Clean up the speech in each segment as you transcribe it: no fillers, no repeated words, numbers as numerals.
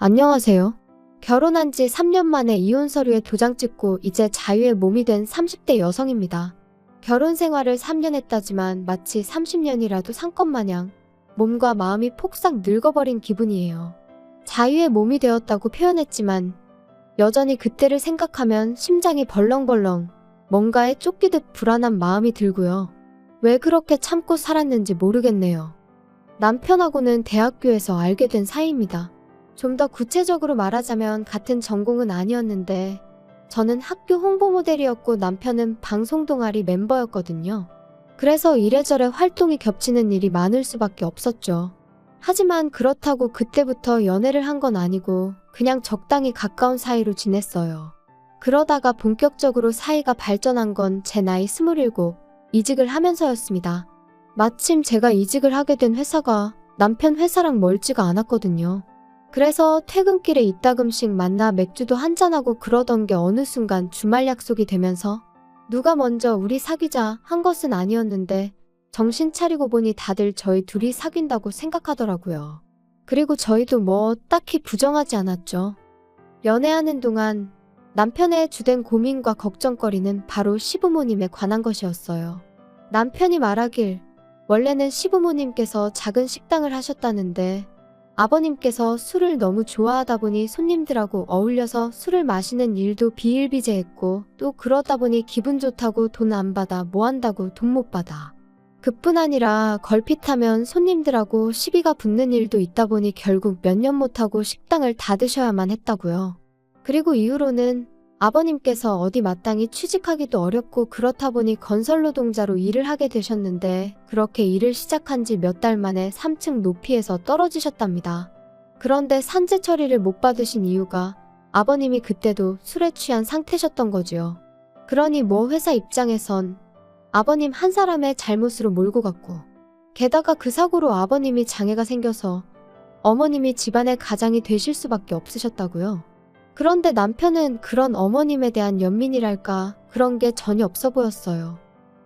안녕하세요. 결혼한 지 3년 만에 이혼 서류에 도장 찍고 이제 자유의 몸이 된 30대 여성입니다. 결혼 생활을 3년 했다지만 마치 30년이라도 산 것 마냥 몸과 마음이 폭삭 늙어버린 기분이에요. 자유의 몸이 되었다고 표현했지만 여전히 그때를 생각하면 심장이 벌렁벌렁 뭔가에 쫓기듯 불안한 마음이 들고요. 왜 그렇게 참고 살았는지 모르겠네요. 남편하고는 대학교에서 알게 된 사이입니다. 좀 더 구체적으로 말하자면 같은 전공은 아니었는데 저는 학교 홍보 모델이었고 남편은 방송 동아리 멤버였거든요. 그래서 이래저래 활동이 겹치는 일이 많을 수밖에 없었죠. 하지만 그렇다고 그때부터 연애를 한 건 아니고 그냥 적당히 가까운 사이로 지냈어요. 그러다가 본격적으로 사이가 발전한 건 제 나이 27, 이직을 하면서였습니다. 마침 제가 이직을 하게 된 회사가 남편 회사랑 멀지가 않았거든요. 그래서 퇴근길에 이따금씩 만나 맥주도 한잔하고 그러던 게 어느 순간 주말 약속이 되면서 누가 먼저 우리 사귀자 한 것은 아니었는데 정신 차리고 보니 다들 저희 둘이 사귄다고 생각하더라고요. 그리고 저희도 뭐 딱히 부정하지 않았죠. 연애하는 동안 남편의 주된 고민과 걱정거리는 바로 시부모님에 관한 것이었어요. 남편이 말하길 원래는 시부모님께서 작은 식당을 하셨다는데 아버님께서 술을 너무 좋아하다 보니 손님들하고 어울려서 술을 마시는 일도 비일비재했고 또 그러다 보니 기분 좋다고 돈 안 받아 뭐 한다고 돈 못 받아. 그뿐 아니라 걸핏하면 손님들하고 시비가 붙는 일도 있다 보니 결국 몇 년 못하고 식당을 닫으셔야만 했다고요. 그리고 이후로는 아버님께서 어디 마땅히 취직하기도 어렵고 그렇다 보니 건설노동자로 일을 하게 되셨는데 그렇게 일을 시작한 지 몇 달 만에 3층 높이에서 떨어지셨답니다. 그런데 산재 처리를 못 받으신 이유가 아버님이 그때도 술에 취한 상태셨던 거지요. 그러니 뭐 회사 입장에선 아버님 한 사람의 잘못으로 몰고 갔고 게다가 그 사고로 아버님이 장애가 생겨서 어머님이 집안의 가장이 되실 수밖에 없으셨다고요. 그런데 남편은 그런 어머님에 대한 연민이랄까 그런 게 전혀 없어 보였어요.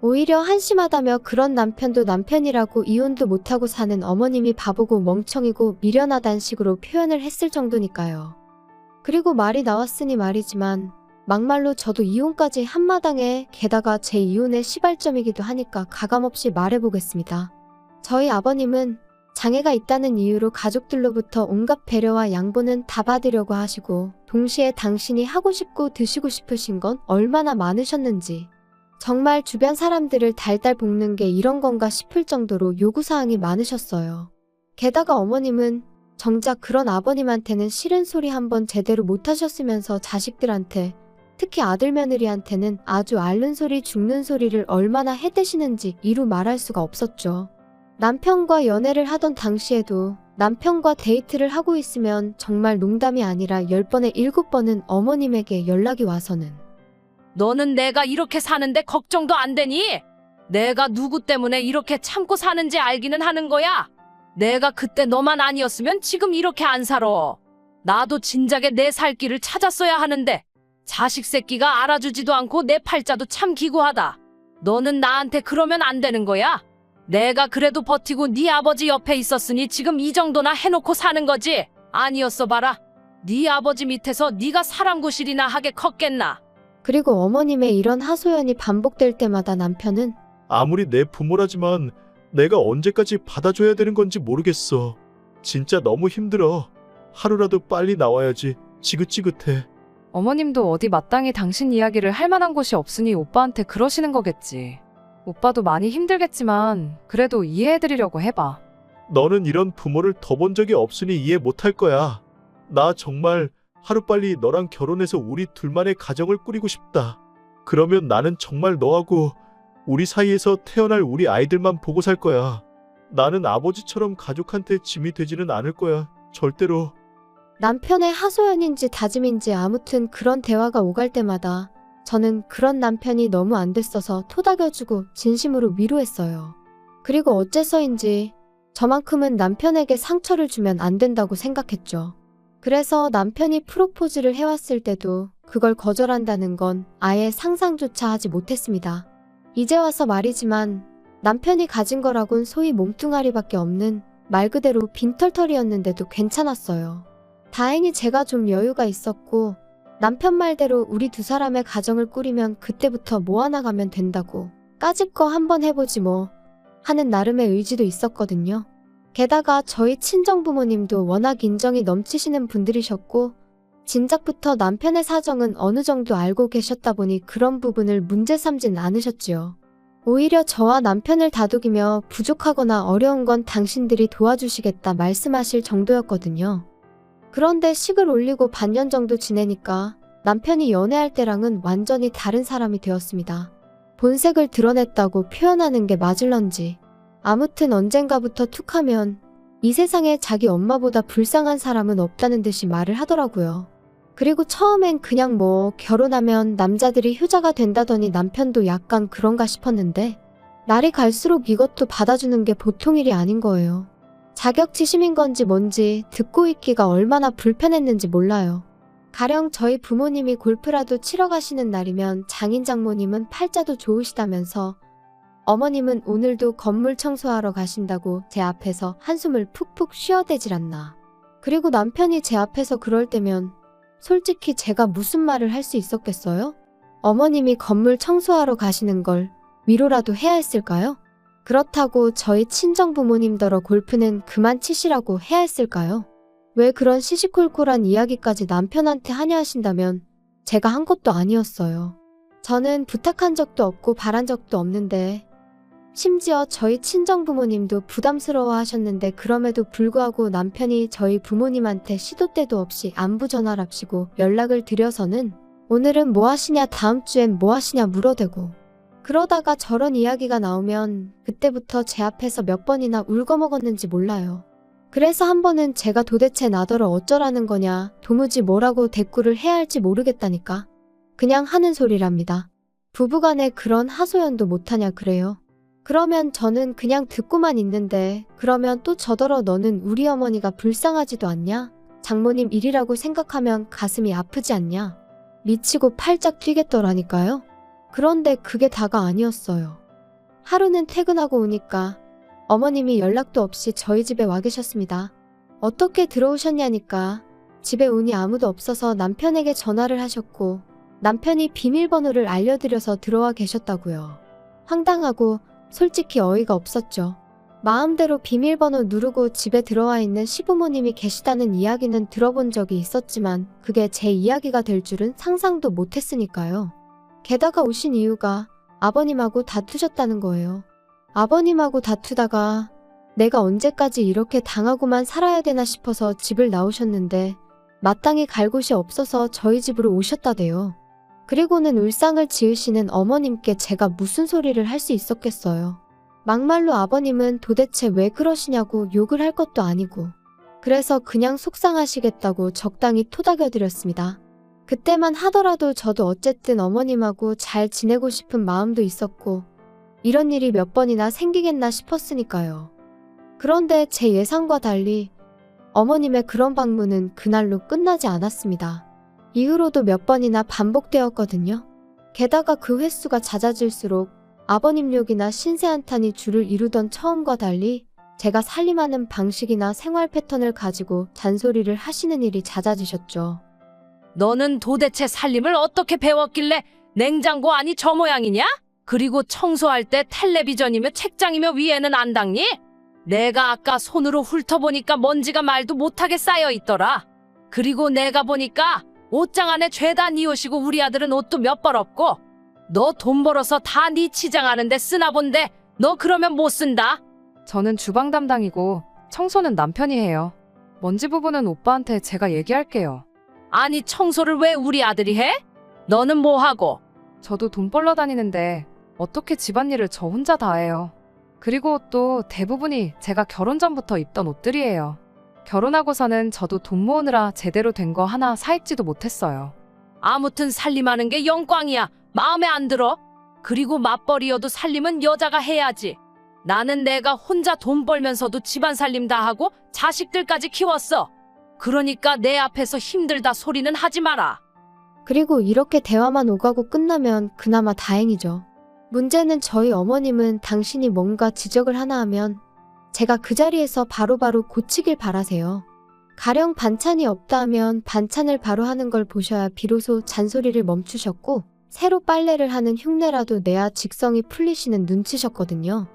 오히려 한심하다며 그런 남편도 남편이라고 이혼도 못하고 사는 어머님이 바보고 멍청이고 미련하단 식으로 표현을 했을 정도니까요. 그리고 말이 나왔으니 말이지만 막말로 저도 이혼까지 한마당에 게다가 제 이혼의 시발점이기도 하니까 가감없이 말해보겠습니다. 저희 아버님은 장애가 있다는 이유로 가족들로부터 온갖 배려와 양보는 다 받으려고 하시고 동시에 당신이 하고 싶고 드시고 싶으신 건 얼마나 많으셨는지 정말 주변 사람들을 달달 볶는 게 이런 건가 싶을 정도로 요구사항이 많으셨어요. 게다가 어머님은 정작 그런 아버님한테는 싫은 소리 한번 제대로 못하셨으면서 자식들한테 특히 아들 며느리한테는 아주 앓는 소리 죽는 소리를 얼마나 해대시는지 이루 말할 수가 없었죠. 남편과 연애를 하던 당시에도 남편과 데이트를 하고 있으면 정말 농담이 아니라 10번에 7번은 어머님에게 연락이 와서는 너는 내가 이렇게 사는데 걱정도 안 되니? 내가 누구 때문에 이렇게 참고 사는지 알기는 하는 거야. 내가 그때 너만 아니었으면 지금 이렇게 안 살아. 나도 진작에 내 살 길을 찾았어야 하는데 자식 새끼가 알아주지도 않고 내 팔자도 참 기구하다. 너는 나한테 그러면 안 되는 거야. 내가 그래도 버티고 네 아버지 옆에 있었으니 지금 이 정도나 해놓고 사는 거지. 아니었어 봐라. 네 아버지 밑에서 네가 사랑구실이나 하게 컸겠나. 그리고 어머님의 이런 하소연이 반복될 때마다 남편은 아무리 내 부모라지만 내가 언제까지 받아줘야 되는 건지 모르겠어. 진짜 너무 힘들어. 하루라도 빨리 나와야지. 지긋지긋해. 어머님도 어디 마땅히 당신 이야기를 할 만한 곳이 없으니 오빠한테 그러시는 거겠지. 오빠도 많이 힘들겠지만 그래도 이해해드리려고 해봐. 너는 이런 부모를 더 본 적이 없으니 이해 못할 거야. 나 정말 하루빨리 너랑 결혼해서 우리 둘만의 가정을 꾸리고 싶다. 그러면 나는 정말 너하고 우리 사이에서 태어날 우리 아이들만 보고 살 거야. 나는 아버지처럼 가족한테 짐이 되지는 않을 거야. 절대로. 남편의 하소연인지 다짐인지 아무튼 그런 대화가 오갈 때마다 저는 그런 남편이 너무 안 됐어서 토닥여주고 진심으로 위로했어요. 그리고 어째서인지 저만큼은 남편에게 상처를 주면 안 된다고 생각했죠. 그래서 남편이 프로포즈를 해왔을 때도 그걸 거절한다는 건 아예 상상조차 하지 못했습니다. 이제 와서 말이지만 남편이 가진 거라곤 소위 몸뚱아리밖에 없는 말 그대로 빈털털이었는데도 괜찮았어요. 다행히 제가 좀 여유가 있었고 남편 말대로 우리 두 사람의 가정을 꾸리면 그때부터 모아나가면 된다고 까짓 거 한번 해보지 뭐 하는 나름의 의지도 있었거든요. 게다가 저희 친정부모님도 워낙 인정이 넘치시는 분들이셨고 진작부터 남편의 사정은 어느 정도 알고 계셨다 보니 그런 부분을 문제 삼진 않으셨지요. 오히려 저와 남편을 다독이며 부족하거나 어려운 건 당신들이 도와주시겠다 말씀하실 정도였거든요. 그런데 식을 올리고 반년 정도 지내니까 남편이 연애할 때랑은 완전히 다른 사람이 되었습니다. 본색을 드러냈다고 표현하는 게 맞을런지. 아무튼 언젠가부터 툭하면 이 세상에 자기 엄마보다 불쌍한 사람은 없다는 듯이 말을 하더라고요. 그리고 처음엔 그냥 뭐 결혼하면 남자들이 효자가 된다더니 남편도 약간 그런가 싶었는데 날이 갈수록 이것도 받아주는 게 보통 일이 아닌 거예요. 자격지심인 건지 뭔지 듣고 있기가 얼마나 불편했는지 몰라요. 가령 저희 부모님이 골프라도 치러 가시는 날이면 장인 장모님은 팔자도 좋으시다면서 어머님은 오늘도 건물 청소하러 가신다고 제 앞에서 한숨을 푹푹 쉬어대질 않나. 그리고 남편이 제 앞에서 그럴 때면 솔직히 제가 무슨 말을 할 수 있었겠어요? 어머님이 건물 청소하러 가시는 걸 위로라도 해야 했을까요? 그렇다고 저희 친정부모님더러 골프는 그만 치시라고 해야 했을까요? 왜 그런 시시콜콜한 이야기까지 남편한테 하냐 하신다면 제가 한 것도 아니었어요. 저는 부탁한 적도 없고 바란 적도 없는데 심지어 저희 친정부모님도 부담스러워 하셨는데 그럼에도 불구하고 남편이 저희 부모님한테 시도 때도 없이 안부 전화랍시고 연락을 드려서는 오늘은 뭐 하시냐 다음 주엔 뭐 하시냐 물어대고 그러다가 저런 이야기가 나오면 그때부터 제 앞에서 몇 번이나 울거먹었는지 몰라요. 그래서 한 번은 제가 도대체 나더러 어쩌라는 거냐 도무지 뭐라고 대꾸를 해야 할지 모르겠다니까. 그냥 하는 소리랍니다. 부부간에 그런 하소연도 못하냐 그래요. 그러면 저는 그냥 듣고만 있는데 그러면 또 저더러 너는 우리 어머니가 불쌍하지도 않냐? 장모님 일이라고 생각하면 가슴이 아프지 않냐? 미치고 팔짝 뛰겠더라니까요. 그런데 그게 다가 아니었어요. 하루는 퇴근하고 오니까 어머님이 연락도 없이 저희 집에 와 계셨습니다. 어떻게 들어오셨냐니까 집에 운이 아무도 없어서 남편에게 전화를 하셨고 남편이 비밀번호를 알려드려서 들어와 계셨다고요. 황당하고 솔직히 어이가 없었죠. 마음대로 비밀번호 누르고 집에 들어와 있는 시부모님이 계시다는 이야기는 들어본 적이 있었지만 그게 제 이야기가 될 줄은 상상도 못했으니까요. 게다가 오신 이유가 아버님하고 다투셨다는 거예요. 아버님하고 다투다가 내가 언제까지 이렇게 당하고만 살아야 되나 싶어서 집을 나오셨는데 마땅히 갈 곳이 없어서 저희 집으로 오셨다대요. 그리고는 울상을 지으시는 어머님께 제가 무슨 소리를 할 수 있었겠어요. 막말로 아버님은 도대체 왜 그러시냐고 욕을 할 것도 아니고 그래서 그냥 속상하시겠다고 적당히 토닥여드렸습니다. 그때만 하더라도 저도 어쨌든 어머님하고 잘 지내고 싶은 마음도 있었고 이런 일이 몇 번이나 생기겠나 싶었으니까요. 그런데 제 예상과 달리 어머님의 그런 방문은 그날로 끝나지 않았습니다. 이후로도 몇 번이나 반복되었거든요. 게다가 그 횟수가 잦아질수록 아버님 욕이나 신세한탄이 주를 이루던 처음과 달리 제가 살림하는 방식이나 생활 패턴을 가지고 잔소리를 하시는 일이 잦아지셨죠. 너는 도대체 살림을 어떻게 배웠길래 냉장고 안이 저 모양이냐? 그리고 청소할 때 텔레비전이며 책장이며 위에는 안 닦니? 내가 아까 손으로 훑어보니까 먼지가 말도 못하게 쌓여있더라. 그리고 내가 보니까 옷장 안에 죄다 네 옷이고 우리 아들은 옷도 몇 벌 없고 너 돈 벌어서 다 네 치장하는데 쓰나 본데 너 그러면 못 쓴다. 저는 주방 담당이고 청소는 남편이 해요. 먼지 부분은 오빠한테 제가 얘기할게요. 아니 청소를 왜 우리 아들이 해? 너는 뭐 하고? 저도 돈 벌러 다니는데 어떻게 집안일을 저 혼자 다 해요. 그리고 또 대부분이 제가 결혼 전부터 입던 옷들이에요. 결혼하고서는 저도 돈 모으느라 제대로 된 거 하나 사입지도 못했어요. 아무튼 살림하는 게 영광이야. 마음에 안 들어? 그리고 맞벌이여도 살림은 여자가 해야지. 나는 내가 혼자 돈 벌면서도 집안 살림 다 하고 자식들까지 키웠어. 그러니까 내 앞에서 힘들다 소리는 하지 마라. 그리고 이렇게 대화만 오가고 끝나면 그나마 다행이죠. 문제는 저희 어머님은 당신이 뭔가 지적을 하나 하면 제가 그 자리에서 바로바로 고치길 바라세요. 가령 반찬이 없다 하면 반찬을 바로 하는 걸 보셔야 비로소 잔소리를 멈추셨고 새로 빨래를 하는 흉내라도 내야 직성이 풀리시는 눈치셨거든요.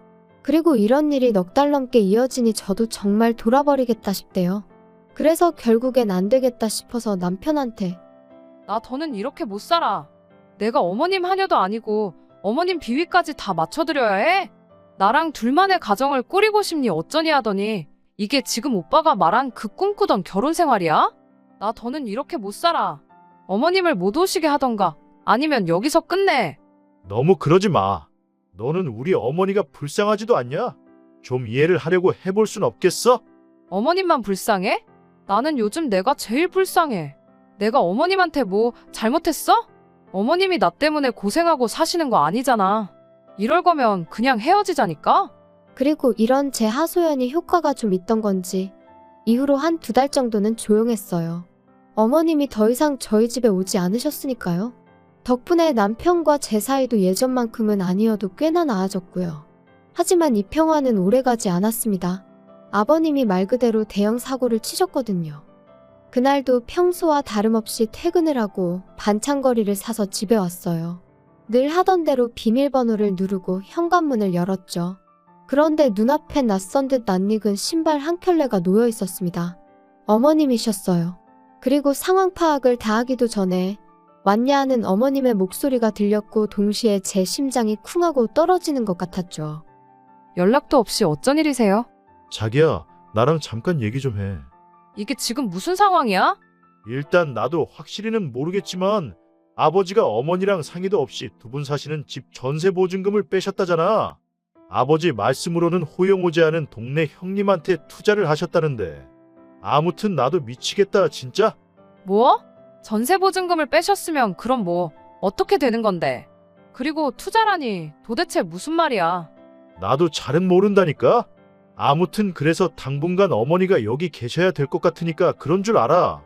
그리고 이런 일이 넉 달 넘게 이어지니 저도 정말 돌아버리겠다 싶대요. 그래서 결국엔 안 되겠다 싶어서 남편한테 나 더는 이렇게 못 살아. 내가 어머님 하녀도 아니고 어머님 비위까지 다 맞춰드려야 해? 나랑 둘만의 가정을 꾸리고 싶니 어쩌니 하더니 이게 지금 오빠가 말한 그 꿈꾸던 결혼 생활이야? 나 더는 이렇게 못 살아. 어머님을 못 오시게 하던가 아니면 여기서 끝내. 너무 그러지 마. 너는 우리 어머니가 불쌍하지도 않냐? 좀 이해를 하려고 해볼 순 없겠어? 어머님만 불쌍해? 나는 요즘 내가 제일 불쌍해. 내가 어머님한테 뭐 잘못했어? 어머님이 나 때문에 고생하고 사시는 거 아니잖아. 이럴 거면 그냥 헤어지자니까? 그리고 이런 제 하소연이 효과가 좀 있던 건지 이후로 한 2달 정도는 조용했어요. 어머님이 더 이상 저희 집에 오지 않으셨으니까요. 덕분에 남편과 제 사이도 예전만큼은 아니어도 꽤나 나아졌고요. 하지만 이 평화는 오래가지 않았습니다. 아버님이 말 그대로 대형 사고를 치셨거든요. 그날도 평소와 다름없이 퇴근을 하고 반찬거리를 사서 집에 왔어요. 늘 하던 대로 비밀번호를 누르고 현관문을 열었죠. 그런데 눈앞에 낯선 듯 낯익은 신발 한 켤레가 놓여 있었습니다. 어머님이셨어요. 그리고 상황 파악을 다 하기도 전에 왔냐 하는 어머님의 목소리가 들렸고 동시에 제 심장이 쿵하고 떨어지는 것 같았죠. 연락도 없이 어쩐 일이세요? 자기야, 나랑 잠깐 얘기 좀 해. 이게 지금 무슨 상황이야? 일단 나도 확실히는 모르겠지만 아버지가 어머니랑 상의도 없이 두 분 사시는 집 전세 보증금을 빼셨다잖아. 아버지 말씀으로는 호영호재하는 동네 형님한테 투자를 하셨다는데. 아무튼 나도 미치겠다 진짜. 뭐? 전세 보증금을 빼셨으면 그럼 뭐 어떻게 되는 건데? 그리고 투자라니 도대체 무슨 말이야? 나도 잘은 모른다니까. 아무튼 그래서 당분간 어머니가 여기 계셔야 될 것 같으니까 그런 줄 알아.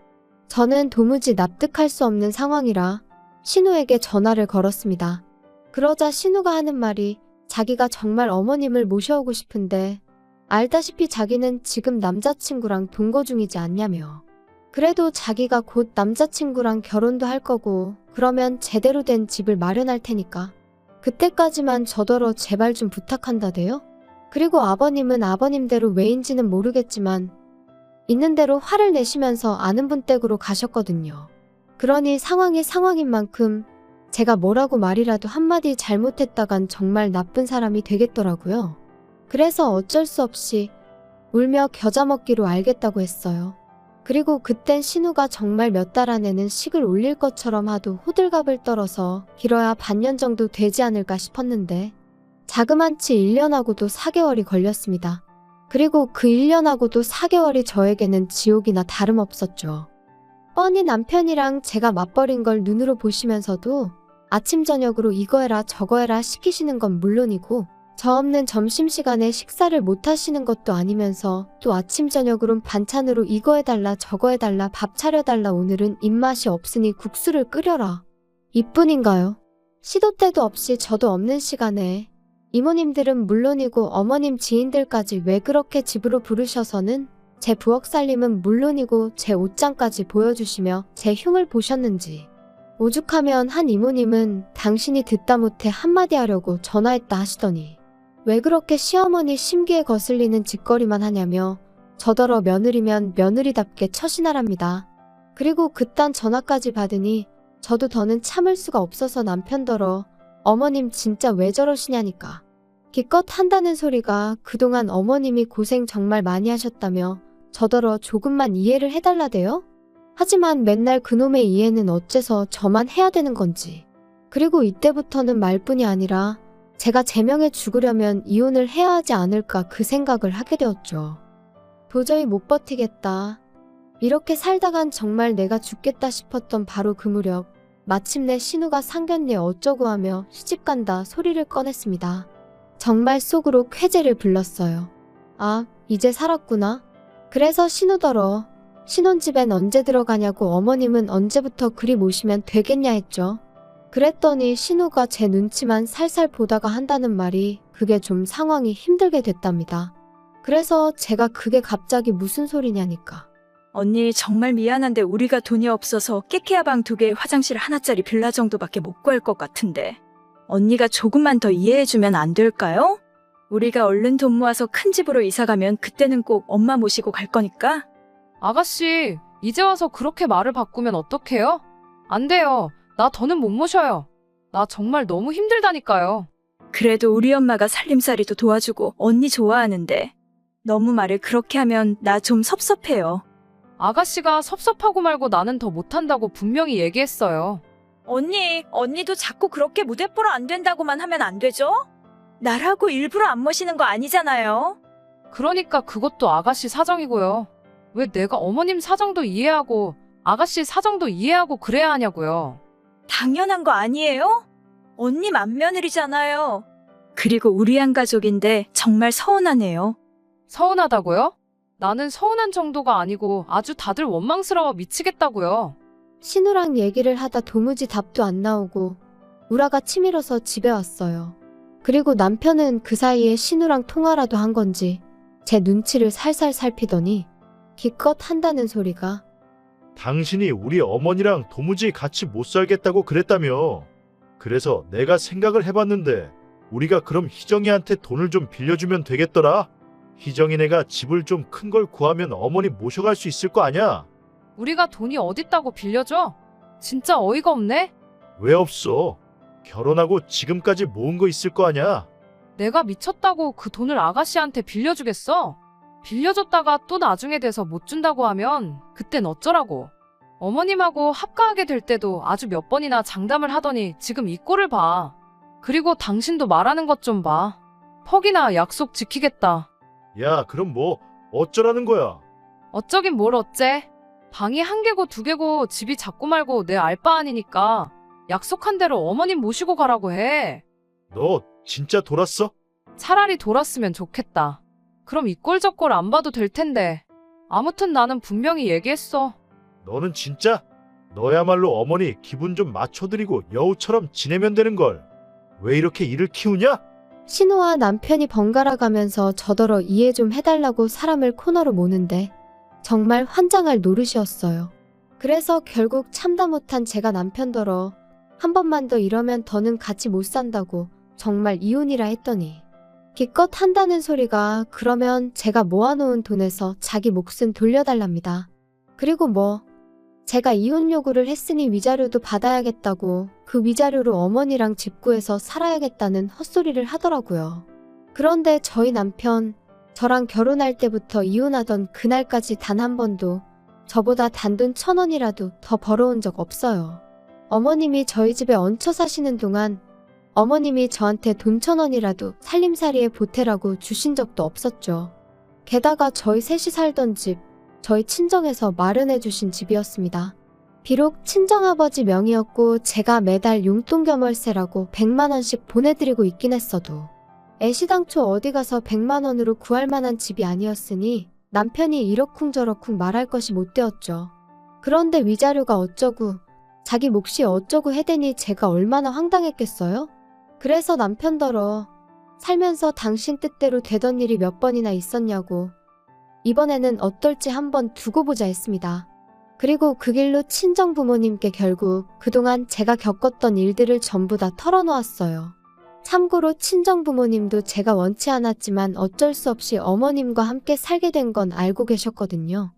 저는 도무지 납득할 수 없는 상황이라 신우에게 전화를 걸었습니다. 그러자 신우가 하는 말이 자기가 정말 어머님을 모셔오고 싶은데 알다시피 자기는 지금 남자친구랑 동거 중이지 않냐며. 그래도 자기가 곧 남자친구랑 결혼도 할 거고 그러면 제대로 된 집을 마련할 테니까 그때까지만 저더러 제발 좀 부탁한다대요. 그리고 아버님은 아버님대로 왜인지는 모르겠지만 있는 대로 화를 내시면서 아는 분 댁으로 가셨거든요. 그러니 상황이 상황인 만큼 제가 뭐라고 말이라도 한마디 잘못했다간 정말 나쁜 사람이 되겠더라고요. 그래서 어쩔 수 없이 울며 겨자 먹기로 알겠다고 했어요. 그리고 그땐 신우가 정말 몇 달 안에는 식을 올릴 것처럼 하도 호들갑을 떨어서 길어야 반년 정도 되지 않을까 싶었는데 자그만치 1년하고도 4개월이 걸렸습니다. 그리고 그 1년하고도 4개월이 저에게는 지옥이나 다름없었죠. 뻔히 남편이랑 제가 맞벌인 걸 눈으로 보시면서도 아침 저녁으로 이거 해라 저거 해라 시키시는 건 물론이고 저 없는 점심시간에 식사를 못 하시는 것도 아니면서 또 아침 저녁으론 반찬으로 이거 해달라 저거 해달라 밥 차려달라 오늘은 입맛이 없으니 국수를 끓여라. 이뿐인가요? 시도 때도 없이 저도 없는 시간에 이모님들은 물론이고 어머님 지인들까지 왜 그렇게 집으로 부르셔서는 제 부엌 살림은 물론이고 제 옷장까지 보여주시며 제 흉을 보셨는지. 오죽하면 한 이모님은 당신이 듣다 못해 한마디 하려고 전화했다 하시더니 왜 그렇게 시어머니 심기에 거슬리는 짓거리만 하냐며 저더러 며느리면 며느리답게 처신하랍니다. 그리고 그딴 전화까지 받으니 저도 더는 참을 수가 없어서 남편더러 어머님 진짜 왜 저러시냐니까. 기껏 한다는 소리가 그동안 어머님이 고생 정말 많이 하셨다며 저더러 조금만 이해를 해달라대요? 하지만 맨날 그놈의 이해는 어째서 저만 해야 되는 건지. 그리고 이때부터는 말뿐이 아니라 제가 제명해 죽으려면 이혼을 해야 하지 않을까 그 생각을 하게 되었죠. 도저히 못 버티겠다. 이렇게 살다간 정말 내가 죽겠다 싶었던 바로 그 무렵 마침내 신우가 상견례 어쩌고 하며 시집간다 소리를 꺼냈습니다. 정말 속으로 쾌재를 불렀어요. 아, 이제 살았구나. 그래서 신우더러 신혼집엔 언제 들어가냐고 어머님은 언제부터 그리 모시면 되겠냐 했죠. 그랬더니 신우가 제 눈치만 살살 보다가 한다는 말이 그게 좀 상황이 힘들게 됐답니다. 그래서 제가 그게 갑자기 무슨 소리냐니까. 언니 정말 미안한데 우리가 돈이 없어서 깨케야 방 2개 화장실 하나짜리 빌라 정도밖에 못 구할 것 같은데 언니가 조금만 더 이해해주면 안 될까요? 우리가 얼른 돈 모아서 큰 집으로 이사가면 그때는 꼭 엄마 모시고 갈 거니까. 아가씨, 이제 와서 그렇게 말을 바꾸면 어떡해요? 안 돼요. 나 더는 못 모셔요. 나 정말 너무 힘들다니까요. 그래도 우리 엄마가 살림살이도 도와주고 언니 좋아하는데 너무 말을 그렇게 하면 나 좀 섭섭해요. 아가씨가 섭섭하고 말고 나는 더 못한다고 분명히 얘기했어요. 언니도 자꾸 그렇게 무대 보러 안 된다고만 하면 안 되죠? 나라고 일부러 안 모시는 거 아니잖아요. 그러니까 그것도 아가씨 사정이고요. 왜 내가 어머님 사정도 이해하고 아가씨 사정도 이해하고 그래야 하냐고요. 당연한 거 아니에요? 언니 맏며느리잖아요. 그리고 우리 한 가족인데 정말 서운하네요. 서운하다고요? 나는 서운한 정도가 아니고 아주 다들 원망스러워 미치겠다고요. 신우랑 얘기를 하다 도무지 답도 안 나오고 우라가 치밀어서 집에 왔어요. 그리고 남편은 그 사이에 신우랑 통화라도 한 건지 제 눈치를 살살 살피더니 기껏 한다는 소리가 당신이 우리 어머니랑 도무지 같이 못 살겠다고 그랬다며. 그래서 내가 생각을 해봤는데 우리가 그럼 희정이한테 돈을 좀 빌려주면 되겠더라. 희정이네가 집을 좀 큰 걸 구하면 어머니 모셔갈 수 있을 거 아냐? 우리가 돈이 어딨다고 빌려줘? 진짜 어이가 없네? 왜 없어? 결혼하고 지금까지 모은 거 있을 거 아냐? 내가 미쳤다고 그 돈을 아가씨한테 빌려주겠어? 빌려줬다가 또 나중에 돼서 못 준다고 하면 그땐 어쩌라고. 어머님하고 합가하게 될 때도 아주 몇 번이나 장담을 하더니 지금 이 꼴을 봐. 그리고 당신도 말하는 것 좀 봐. 퍽이나 약속 지키겠다. 야, 그럼 뭐 어쩌라는 거야? 어쩌긴 뭘 어째. 방이 1개고 2개고 집이 작고 말고 내 알바 아니니까 약속한 대로 어머님 모시고 가라고 해. 너 진짜 돌았어? 차라리 돌았으면 좋겠다. 그럼 이 꼴 저 꼴 안 봐도 될 텐데. 아무튼 나는 분명히 얘기했어. 너는 진짜? 너야말로 어머니 기분 좀 맞춰드리고 여우처럼 지내면 되는 걸. 왜 이렇게 일을 키우냐? 신우와 남편이 번갈아 가면서 저더러 이해 좀 해달라고 사람을 코너로 모는데 정말 환장할 노릇이었어요. 그래서 결국 참다 못한 제가 남편더러 한 번만 더 이러면 더는 같이 못 산다고 정말 이혼이라 했더니 기껏 한다는 소리가 그러면 제가 모아놓은 돈에서 자기 몫은 돌려달랍니다. 그리고 뭐 제가 이혼 요구를 했으니 위자료도 받아야겠다고 그 위자료로 어머니랑 집 구해서 살아야겠다는 헛소리를 하더라고요. 그런데 저희 남편 저랑 결혼할 때부터 이혼하던 그날까지 단 한 번도 저보다 단돈 1,000원이라도 더 벌어온 적 없어요. 어머님이 저희 집에 얹혀 사시는 동안 어머님이 저한테 돈 1,000원이라도 살림살이에 보태라고 주신 적도 없었죠. 게다가 저희 셋이 살던 집, 저희 친정에서 마련해 주신 집이었습니다. 비록 친정아버지 명의였고 제가 매달 용돈 겸 월세라고 100만 원씩 보내드리고 있긴 했어도 애시당초 어디 가서 100만 원으로 구할 만한 집이 아니었으니 남편이 이러쿵저러쿵 말할 것이 못 되었죠. 그런데 위자료가 어쩌고 자기 몫이 어쩌고 해대니 제가 얼마나 황당했겠어요? 그래서 남편더러 살면서 당신 뜻대로 되던 일이 몇 번이나 있었냐고 이번에는 어떨지 한번 두고 보자 했습니다. 그리고 그 길로 친정 부모님께 결국 그동안 제가 겪었던 일들을 전부 다 털어놓았어요. 참고로 친정 부모님도 제가 원치 않았지만 어쩔 수 없이 어머님과 함께 살게 된 건 알고 계셨거든요.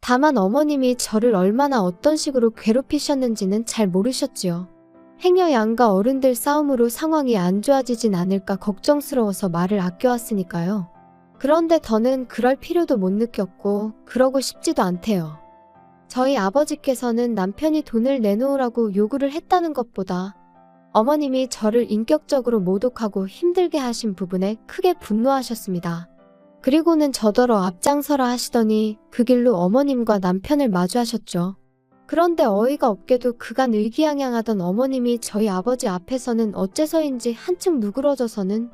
다만 어머님이 저를 얼마나 어떤 식으로 괴롭히셨는지는 잘 모르셨지요. 행여 양가 어른들 싸움으로 상황이 안 좋아지진 않을까 걱정스러워서 말을 아껴왔으니까요. 그런데 더는 그럴 필요도 못 느꼈고 그러고 싶지도 않대요. 저희 아버지께서는 남편이 돈을 내놓으라고 요구를 했다는 것보다 어머님이 저를 인격적으로 모독하고 힘들게 하신 부분에 크게 분노하셨습니다. 그리고는 저더러 앞장서라 하시더니 그 길로 어머님과 남편을 마주하셨죠. 그런데 어이가 없게도 그간 의기양양하던 어머님이 저희 아버지 앞에서는 어째서인지 한층 누그러져서는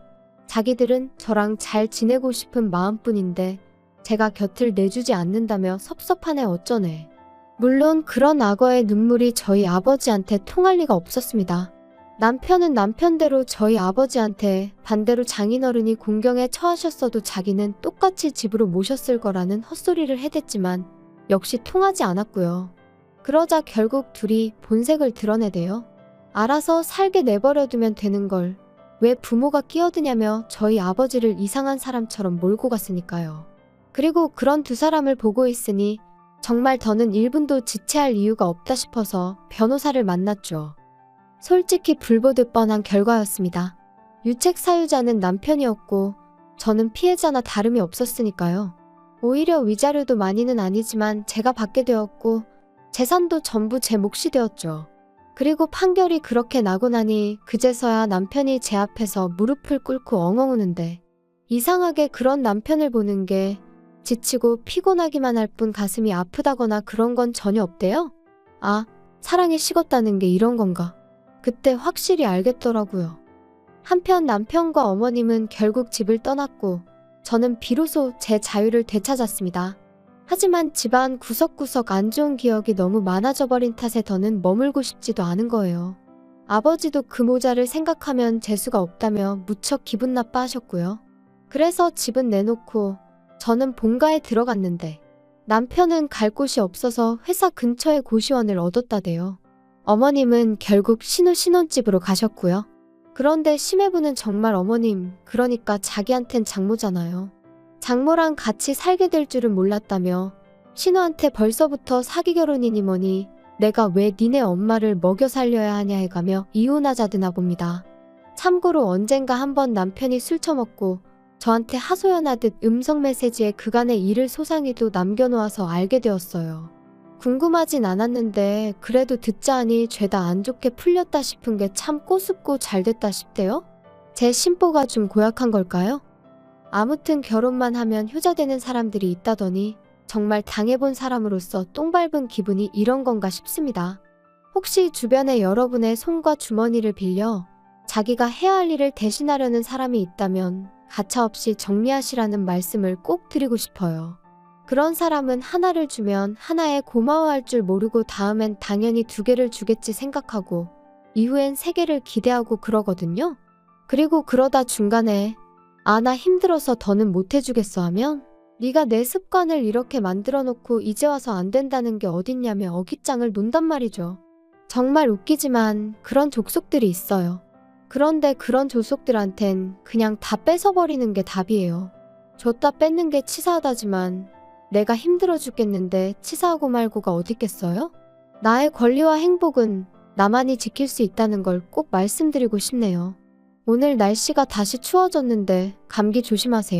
자기들은 저랑 잘 지내고 싶은 마음뿐인데 제가 곁을 내주지 않는다며 섭섭하네 어쩌네. 물론 그런 악어의 눈물이 저희 아버지한테 통할 리가 없었습니다. 남편은 남편대로 저희 아버지한테 반대로 장인어른이 공경에 처하셨어도 자기는 똑같이 집으로 모셨을 거라는 헛소리를 해댔지만 역시 통하지 않았고요. 그러자 결국 둘이 본색을 드러내대요. 알아서 살게 내버려두면 되는 걸 왜 부모가 끼어드냐며 저희 아버지를 이상한 사람처럼 몰고 갔으니까요. 그리고 그런 두 사람을 보고 있으니 정말 더는 1분도 지체할 이유가 없다 싶어서 변호사를 만났죠. 솔직히 불보듯 뻔한 결과였습니다. 유책 사유자는 남편이었고 저는 피해자나 다름이 없었으니까요. 오히려 위자료도 많이는 아니지만 제가 받게 되었고 재산도 전부 제 몫이 되었죠. 그리고 판결이 그렇게 나고 나니 그제서야 남편이 제 앞에서 무릎을 꿇고 엉엉 우는데 이상하게 그런 남편을 보는 게 지치고 피곤하기만 할 뿐 가슴이 아프다거나 그런 건 전혀 없대요. 아, 사랑이 식었다는 게 이런 건가? 그때 확실히 알겠더라고요. 한편 남편과 어머님은 결국 집을 떠났고 저는 비로소 제 자유를 되찾았습니다. 하지만 집안 구석구석 안 좋은 기억이 너무 많아져 버린 탓에 더는 머물고 싶지도 않은 거예요. 아버지도 그 모자를 생각하면 재수가 없다며 무척 기분 나빠하셨고요. 그래서 집은 내놓고 저는 본가에 들어갔는데 남편은 갈 곳이 없어서 회사 근처에 고시원을 얻었다대요. 어머님은 결국 신혼집으로 가셨고요. 그런데 심해부는 정말 어머님, 그러니까 자기한텐 장모잖아요. 장모랑 같이 살게 될 줄은 몰랐다며 신우한테 벌써부터 사기 결혼이니 뭐니 내가 왜 니네 엄마를 먹여 살려야 하냐 해가며 이혼하자드나 봅니다. 참고로 언젠가 한번 남편이 술 처먹고 저한테 하소연하듯 음성 메시지에 그간의 일을 소상히도 남겨놓아서 알게 되었어요. 궁금하진 않았는데 그래도 듣자 하니 죄다 안 좋게 풀렸다 싶은 게 참 꼬숩고 잘됐다 싶대요. 제 심보가 좀 고약한 걸까요? 아무튼 결혼만 하면 효자되는 사람들이 있다더니 정말 당해본 사람으로서 똥 밟은 기분이 이런 건가 싶습니다. 혹시 주변에 여러분의 손과 주머니를 빌려 자기가 해야 할 일을 대신하려는 사람이 있다면 가차없이 정리하시라는 말씀을 꼭 드리고 싶어요. 그런 사람은 하나를 주면 하나에 고마워할 줄 모르고 다음엔 당연히 2개를 주겠지 생각하고 이후엔 3개를 기대하고 그러거든요. 그리고 그러다 중간에 아, 나 힘들어서 더는 못 해주겠어 하면 네가 내 습관을 이렇게 만들어 놓고 이제 와서 안 된다는 게 어딨냐며 어깃장을 논단 말이죠. 정말 웃기지만 그런 족속들이 있어요. 그런데 그런 족속들한텐 그냥 다 뺏어버리는 게 답이에요. 줬다 뺏는 게 치사하다지만 내가 힘들어 죽겠는데 치사하고 말고가 어딨겠어요? 나의 권리와 행복은 나만이 지킬 수 있다는 걸 꼭 말씀드리고 싶네요. 오늘 날씨가 다시 추워졌는데 감기 조심하세요.